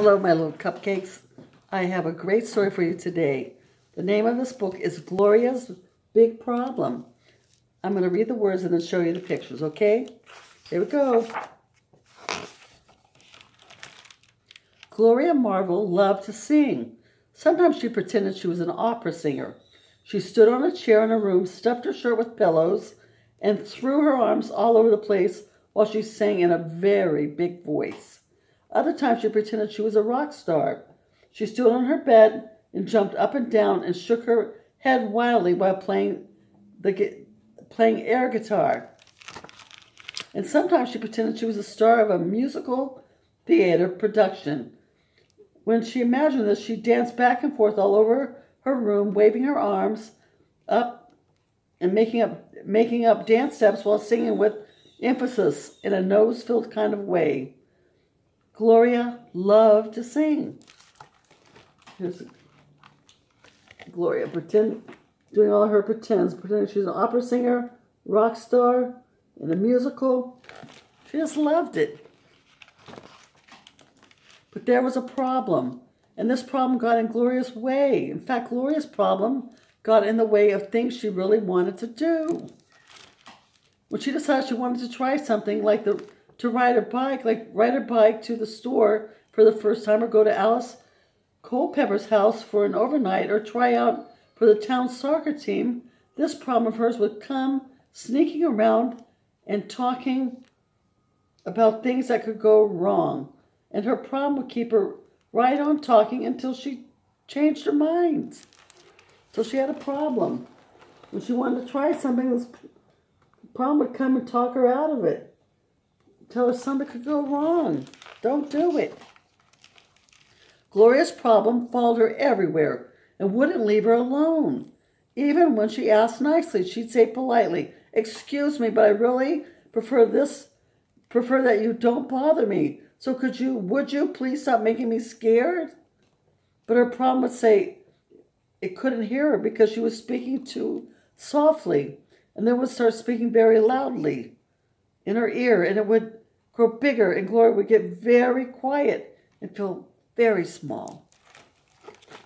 Hello, my little cupcakes. I have a great story for you today. The name of this book is Gloria'S Big Problem. I'm going to read the words and then show you the pictures, okay? Here we go. Gloria Marvel loved to sing. Sometimes she pretended she was an opera singer. She stood on a chair in her room, stuffed her shirt with pillows, and threw her arms all over the place while she sang in a very big voice. Other times she pretended she was a rock star. She stood on her bed and jumped up and down and shook her head wildly while playing air guitar. And sometimes she pretended she was a star of a musical theater production. When she imagined this, she danced back and forth all over her room, waving her arms up and making up dance steps while singing with emphasis in a nose-filled kind of way. Gloria loved to sing. Here's Gloria doing all her pretending she's an opera singer, rock star, in a musical. She just loved it. But there was a problem, and this problem got in Gloria's way. In fact, Gloria's problem got in the way of things she really wanted to do. When she decided she wanted to try something to ride her bike to the store for the first time, or go to Alice Culpepper's house for an overnight, or try out for the town soccer team, this problem of hers would come sneaking around and talking about things that could go wrong. And her problem would keep her right on talking until she changed her mind. So she had a problem. When she wanted to try something, this problem would come and talk her out of it. Tell her something could go wrong. Don't do it. Gloria's problem followed her everywhere and wouldn't leave her alone. Even when she asked nicely, she'd say politely, "Excuse me, but I really prefer that you don't bother me. So would you please stop making me scared?" But her problem would say it couldn't hear her because she was speaking too softly, and then would start speaking very loudly in her ear, and it would grow bigger, and Gloria would get very quiet and feel very small.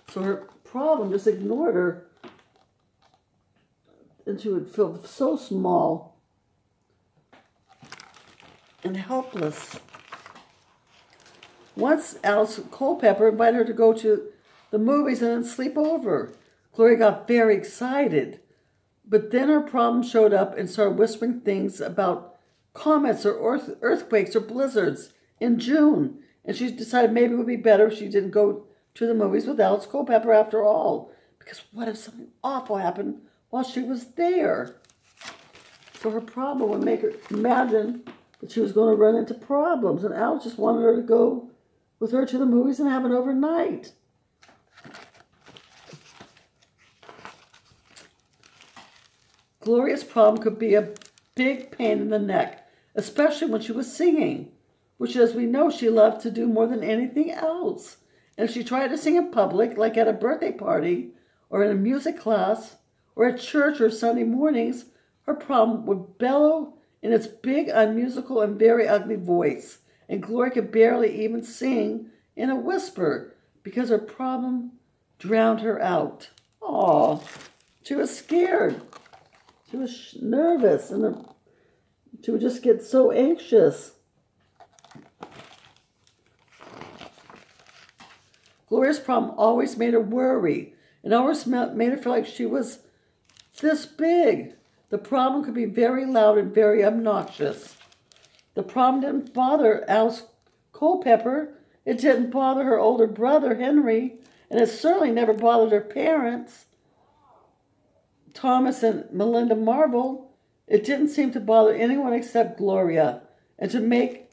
So her problem just ignored her, and she would feel so small and helpless. Once Alice Culpepper invited her to go to the movies and then sleep over. Gloria got very excited, but then her problem showed up and started whispering things about comets or earthquakes or blizzards in June. And she decided maybe it would be better if she didn't go to the movies with Alice Culpepper after all. Because what if something awful happened while she was there? So her problem would make her imagine that she was going to run into problems. And Alice just wanted her to go with her to the movies and have an overnight. Gloria's problem could be a big pain in the neck, especially when she was singing, which, as we know, she loved to do more than anything else. And if she tried to sing in public, like at a birthday party, or in a music class, or at church or Sunday mornings, her problem would bellow in its big, unmusical, and very ugly voice. And Gloria could barely even sing in a whisper because her problem drowned her out. Aw, she was scared. She was nervous, and she would just get so anxious. Gloria's problem always made her worry, and always made her feel like she was this big. The problem could be very loud and very obnoxious. The problem didn't bother Alice Culpepper. It didn't bother her older brother, Henry, and it certainly never bothered her parents, Thomas and Melinda Marvel. It didn't seem to bother anyone except Gloria. And to make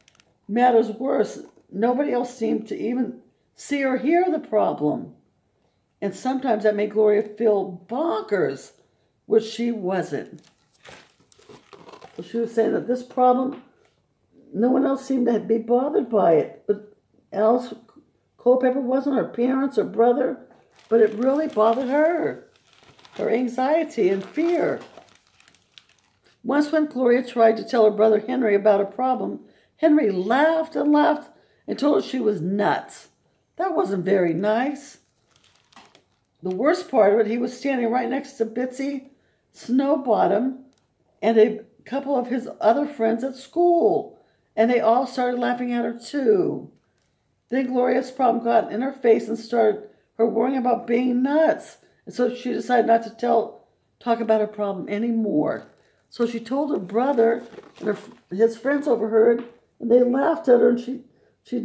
matters worse, nobody else seemed to even see or hear the problem. And sometimes that made Gloria feel bonkers, which she wasn't. So she was saying that this problem, no one else seemed to be bothered by it. But Alice Culpepper wasn't, her parents or brother, but it really bothered her. Her anxiety and fear. Once when Gloria tried to tell her brother Henry about a problem, Henry laughed and laughed and told her she was nuts. That wasn't very nice. The worst part of it, he was standing right next to Bitsy Snowbottom and a couple of his other friends at school. And they all started laughing at her too. Then Gloria's problem got in her face and started her worrying about being nuts. And so she decided not to talk about her problem anymore. So she told her brother, and his friends overheard, and they laughed at her, and she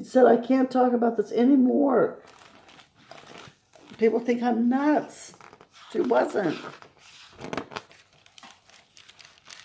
said, I can't talk about this anymore. People think I'm nuts. She wasn't.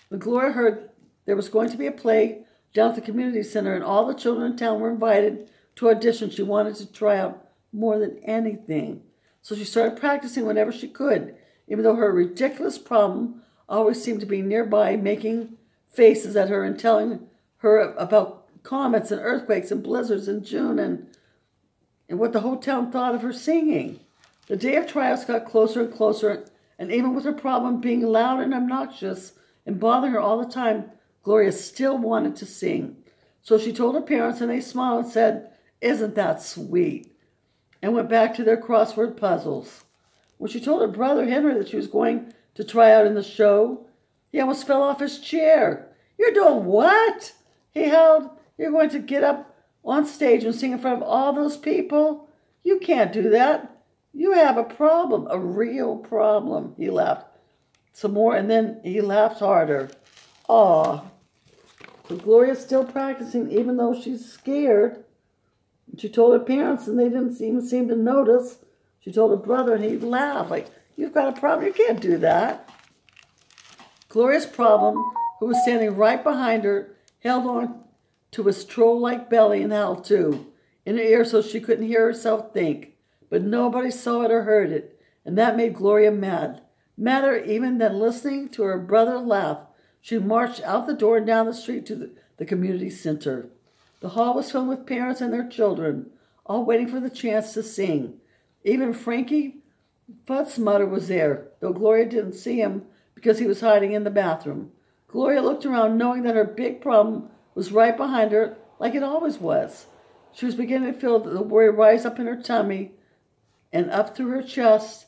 When Gloria heard there was going to be a play down at the community center and all the children in town were invited to audition, she wanted to try out more than anything. So she started practicing whenever she could, even though her ridiculous problem always seemed to be nearby, making faces at her and telling her about comets and earthquakes and blizzards in June and what the whole town thought of her singing. The day of tryouts got closer and closer, and even with her problem being loud and obnoxious and bothering her all the time, Gloria still wanted to sing. So she told her parents, and they smiled and said, isn't that sweet? And went back to their crossword puzzles. When she told her brother Henry that she was going to try out in the show, he almost fell off his chair. You're doing what? He howled. You're going to get up on stage and sing in front of all those people? You can't do that. You have a problem, a real problem. He laughed some more, and then he laughed harder. Aw. So Gloria's still practicing, even though she's scared. She told her parents, and they didn't even seem to notice. She told her brother, and he laughed, like, you've got a problem. You can't do that. Gloria's problem, who was standing right behind her, held on to his troll-like belly and howled too, in her ear so she couldn't hear herself think. But nobody saw it or heard it, and that made Gloria mad. Madder even than listening to her brother laugh, she marched out the door and down the street to the community center. The hall was filled with parents and their children, all waiting for the chance to sing. Even Frankie Futzmutter was there, though Gloria didn't see him because he was hiding in the bathroom. Gloria looked around, knowing that her big problem was right behind her, like it always was. She was beginning to feel the worry rise up in her tummy and up through her chest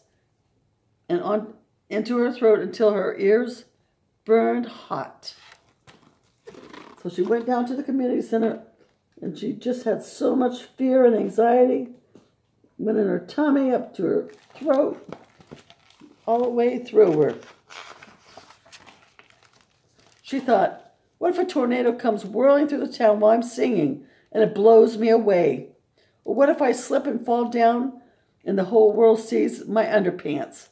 and on into her throat until her ears burned hot. So she went down to the community center, and she just had so much fear and anxiety. Went in her tummy, up to her throat, all the way through her. She thought, what if a tornado comes whirling through the town while I'm singing and it blows me away? Or what if I slip and fall down and the whole world sees my underpants?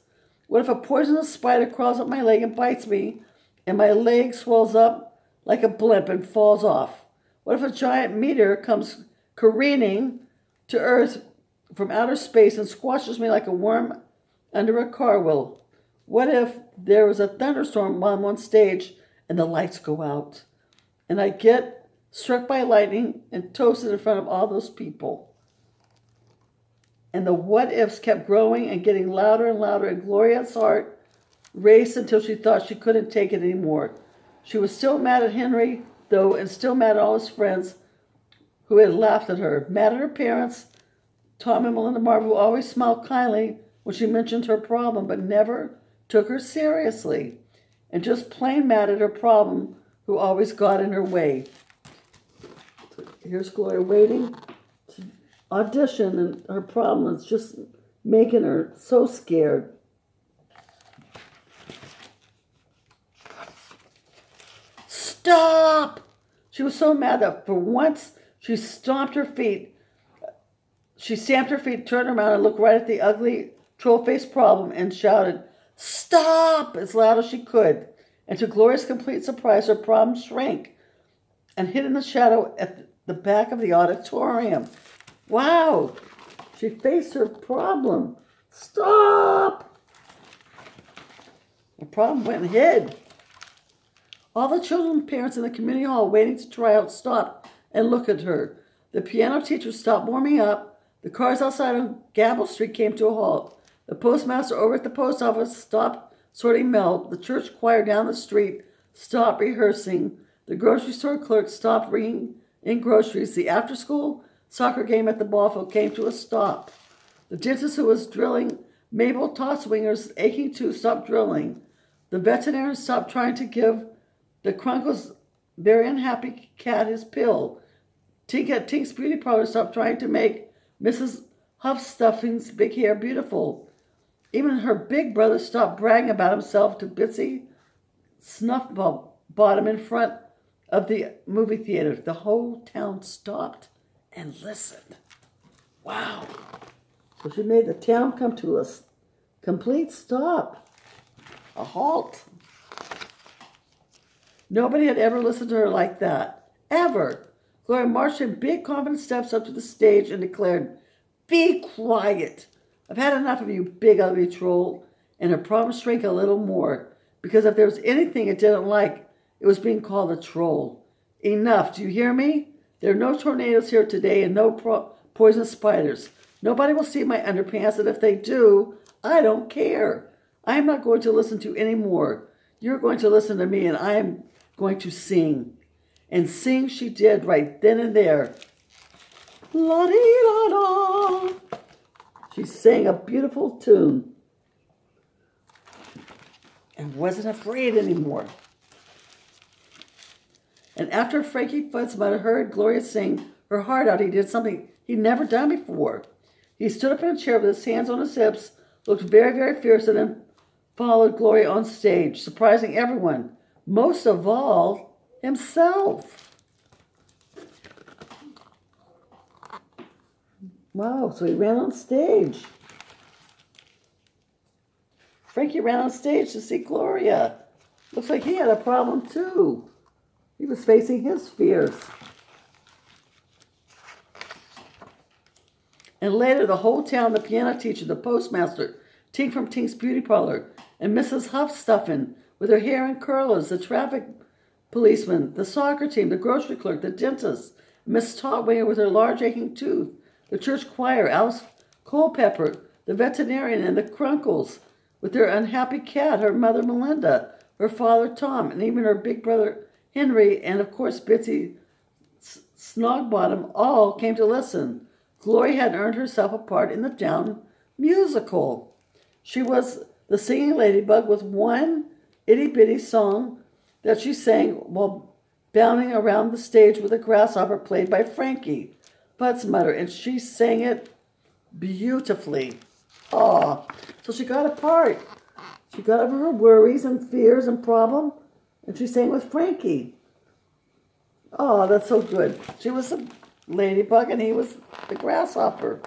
What if a poisonous spider crawls up my leg and bites me and my leg swells up like a blimp and falls off? What if a giant meteor comes careening to Earth from outer space and squashes me like a worm under a car wheel? What if there was a thunderstorm while I'm on stage and the lights go out and I get struck by lightning and toasted in front of all those people? And the what-ifs kept growing and getting louder and louder, and Gloria's heart raced until she thought she couldn't take it anymore. She was still mad at Henry, though, and still mad at all his friends who had laughed at her. Mad at her parents, Tom and Melinda Marvel, who always smiled kindly when she mentioned her problem, but never took her seriously. And just plain mad at her problem, who always got in her way. Here's Gloria waiting to audition, and her problem is just making her so scared. Stop! She was so mad that for once she stamped her feet, turned around and looked right at the ugly troll-faced problem and shouted, "Stop!" as loud as she could. And to Gloria's complete surprise, her problem shrank and hid in the shadow at the back of the auditorium. Wow! She faced her problem. Stop! The problem went and hid. All the children and parents in the community hall waiting to try out stopped and looked at her. The piano teacher stopped warming up. The cars outside on Gable Street came to a halt. The postmaster over at the post office stopped sorting mail. The church choir down the street stopped rehearsing. The grocery store clerk stopped bringing in groceries. The after-school soccer game at the ball field came to a stop. The dentist who was drilling Mabel Tosswinger's aching tooth stopped drilling. The veterinarian stopped trying to give the Crunkle's very unhappy cat his pill. Tink at Tink's beauty parlor stopped trying to make Mrs. Huffstuffing's big hair beautiful. Even her big brother stopped bragging about himself to Bitsy Snuffbottom in front of the movie theater. The whole town stopped and listened. Wow. So she made the town come to a complete stop. A halt. Nobody had ever listened to her like that. Ever. Gloria marched in big, confident steps up to the stage and declared, "Be quiet. I've had enough of you, big, ugly troll." And her promise shrank a little more, because if there was anything it didn't like, it was being called a troll. "Enough, do you hear me? There are no tornadoes here today and no poisonous spiders. Nobody will see my underpants, and if they do, I don't care. I am not going to listen to any more. You're going to listen to me, and I am going to sing." And sing she did right then and there. La-dee-da-da. She sang a beautiful tune and wasn't afraid anymore. And after Frankie Fudsmudder heard Gloria sing her heart out, he did something he'd never done before. He stood up in a chair with his hands on his hips, looked very, very fierce, and then followed Gloria on stage, surprising everyone, most of all, himself. Wow, so he ran on stage. Frankie ran on stage to see Gloria. Looks like he had a problem too. He was facing his fears. And later, the whole town, the piano teacher, the postmaster, Tink from Tink's beauty parlor, and Mrs. Huffstuffin with her hair in curlers, the traffic policeman, the soccer team, the grocery clerk, the dentist, Miss Totwinger with her large aching tooth, the church choir, Alice Culpepper, the veterinarian, and the Crunkles with their unhappy cat, her mother Melinda, her father Tom, and even her big brother Henry, and of course Bitsy Snogbottom, all came to listen. Gloria had earned herself a part in the town musical. She was the singing ladybug with one itty-bitty song that she sang while bounding around the stage with a grasshopper played by Frankie Fudsmudder, and she sang it beautifully. Oh, so she got a part. She got over her worries and fears and problem, and she sang with Frankie. Oh, that's so good. She was the ladybug and he was the grasshopper.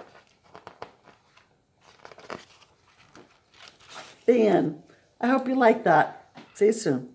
The end. I hope you like that. See you soon.